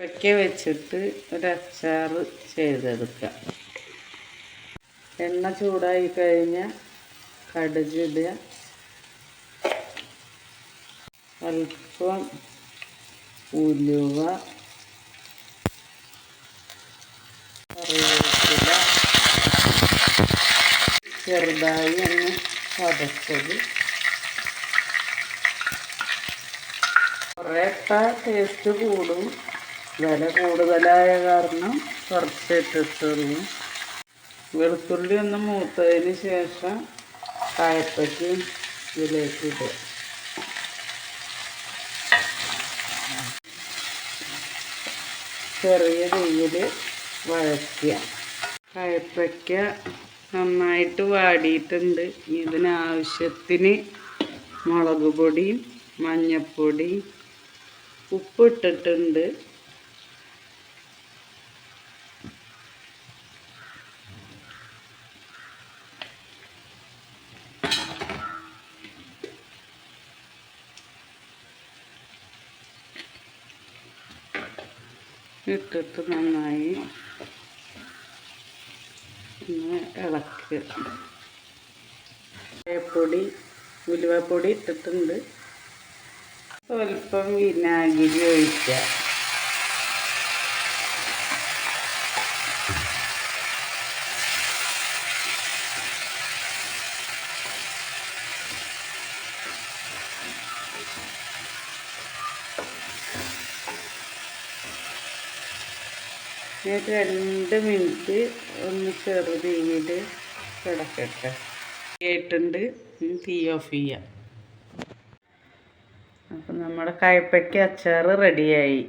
ഒക്കെ വെച്ചിട്ട് ഒരു അച്ചാർ ചെയ്തെടുക്കാം. എണ്ണ ചൂടായി കഴിഞ്ഞാൽ കടുക് ഇടുക, അല്പം ഉലുവ, കറിവേപ്പില, ചെറുതായി ഒന്ന് ചതച്ചത്. കുറേയൊക്കെ ടേസ്റ്റ് കൂടും, വില കൂടുതലായ കാരണം കുറച്ചിട്ടിട്ടുള്ളൂ. വെളുത്തുള്ളി ഒന്ന് മൂത്തതിന് ശേഷം കായപ്പയ്ക്കും ഇതിലേക്ക് ഇടുക. ചെറിയ തീയിൽ വഴറ്റുക. കായപ്പയ്ക്ക നന്നായിട്ട് വാടിയിട്ടുണ്ട്. ഇതിനാവശ്യത്തിന് മുളക് പൊടിയും മഞ്ഞൾപ്പൊടിയും ഉപ്പിട്ടിട്ടുണ്ട്. ഇട്ടിട്ട് നന്നായി ഒന്ന് ഇളക്കുക. കായപ്പൊടി ഉലുവപ്പൊടി ഇട്ടിട്ടുണ്ട്. സ്വല്പം വിനാഗിരി ഒഴിക്കുക. എന്നിട്ട് 2 മിനിറ്റ് ഒന്ന് ചെറുതീയിൽ കിടക്കട്ടെ. ആയിട്ടുണ്ട്, തീ ഓഫ് ചെയ്യാം. അപ്പം നമ്മുടെ കായപ്പയ്ക്ക അച്ചാർ റെഡിയായി.